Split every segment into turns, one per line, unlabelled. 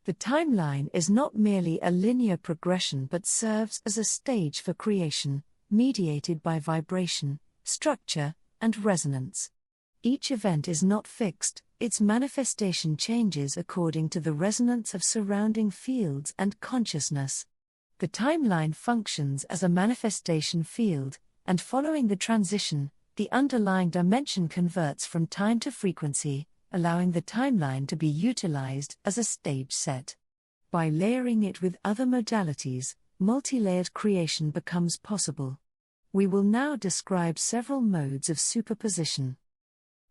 The timeline is not merely a linear progression but serves as a stage for creation, mediated by vibration, structure, and resonance. Each event is not fixed, its manifestation changes according to the resonance of surrounding fields and consciousness. The timeline functions as a manifestation field, and following the transition, the underlying dimension converts from time to frequency, allowing the timeline to be utilized as a stage set. By layering it with other modalities, multi-layered creation becomes possible. We will now describe several modes of superposition.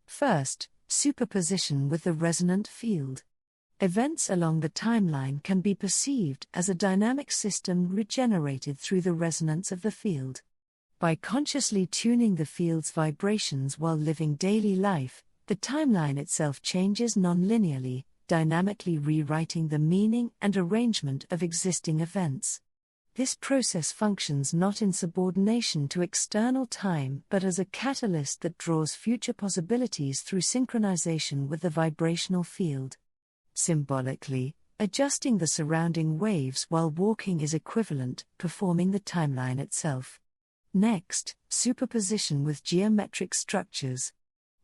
First, superposition with the resonant field. Events along the timeline can be perceived as a dynamic system regenerated through the resonance of the field. By consciously tuning the field's vibrations while living daily life, the timeline itself changes non-linearly, dynamically rewriting the meaning and arrangement of existing events. This process functions not in subordination to external time but as a catalyst that draws future possibilities through synchronization with the vibrational field. Symbolically, adjusting the surrounding waves while walking is equivalent, performing the timeline itself. Next, superposition with geometric structures.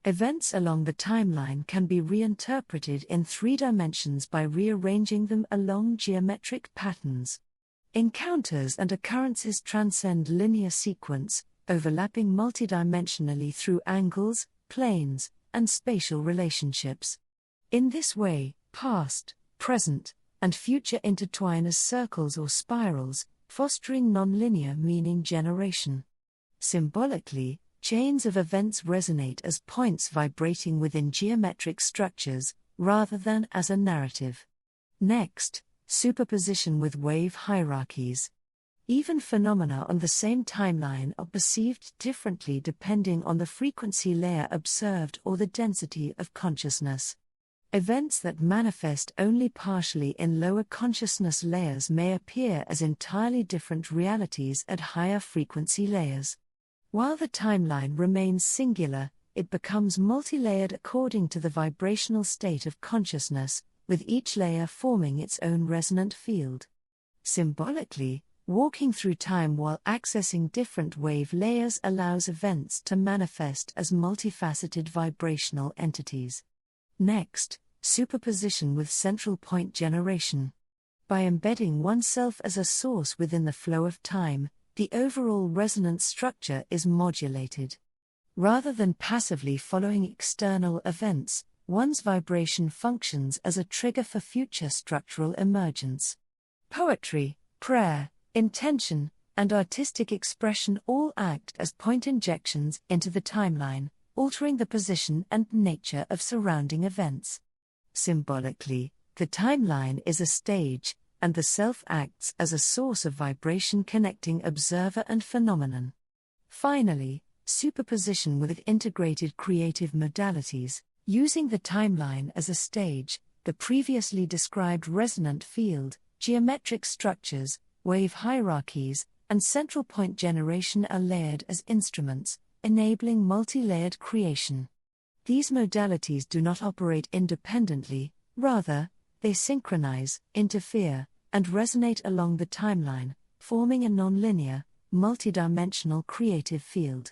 Events along the timeline can be reinterpreted in 3 dimensions by rearranging them along geometric patterns. Encounters and occurrences transcend linear sequence, overlapping multidimensionally through angles, planes, and spatial relationships. In this way, past, present, and future intertwine as circles or spirals, fostering nonlinear meaning generation. Symbolically, chains of events resonate as points vibrating within geometric structures, rather than as a narrative. Next, superposition with wave hierarchies. Even phenomena on the same timeline are perceived differently depending on the frequency layer observed or the density of consciousness. Events that manifest only partially in lower consciousness layers may appear as entirely different realities at higher frequency layers. While the timeline remains singular, it becomes multi-layered according to the vibrational state of consciousness, with each layer forming its own resonant field. Symbolically, walking through time while accessing different wave layers allows events to manifest as multifaceted vibrational entities. Next, superposition with central point generation. By embedding oneself as a source within the flow of time, the overall resonance structure is modulated. Rather than passively following external events, one's vibration functions as a trigger for future structural emergence. Poetry, prayer, intention, and artistic expression all act as point injections into the timeline, altering the position and nature of surrounding events. Symbolically, the timeline is a stage, and the self acts as a source of vibration connecting observer and phenomenon. Finally, superposition with integrated creative modalities. Using the timeline as a stage, the previously described resonant field, geometric structures, wave hierarchies, and central point generation are layered as instruments, enabling multi-layered creation. These modalities do not operate independently, rather, they synchronize, interfere, and resonate along the timeline, forming a nonlinear, multidimensional creative field.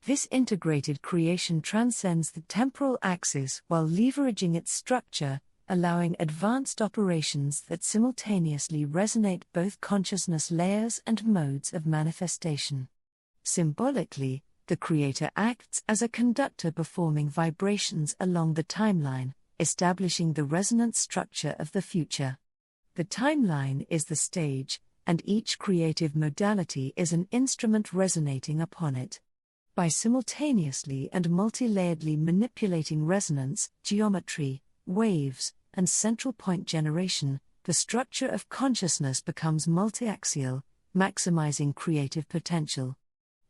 This integrated creation transcends the temporal axis while leveraging its structure, allowing advanced operations that simultaneously resonate both consciousness layers and modes of manifestation. Symbolically, the creator acts as a conductor performing vibrations along the timeline, establishing the resonant structure of the future. The timeline is the stage, and each creative modality is an instrument resonating upon it. By simultaneously and multi-layeredly manipulating resonance, geometry, waves, and central point generation, the structure of consciousness becomes multi-axial, maximizing creative potential.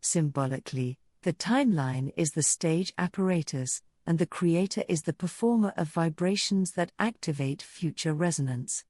Symbolically, the timeline is the stage apparatus, and the creator is the performer of vibrations that activate future resonance.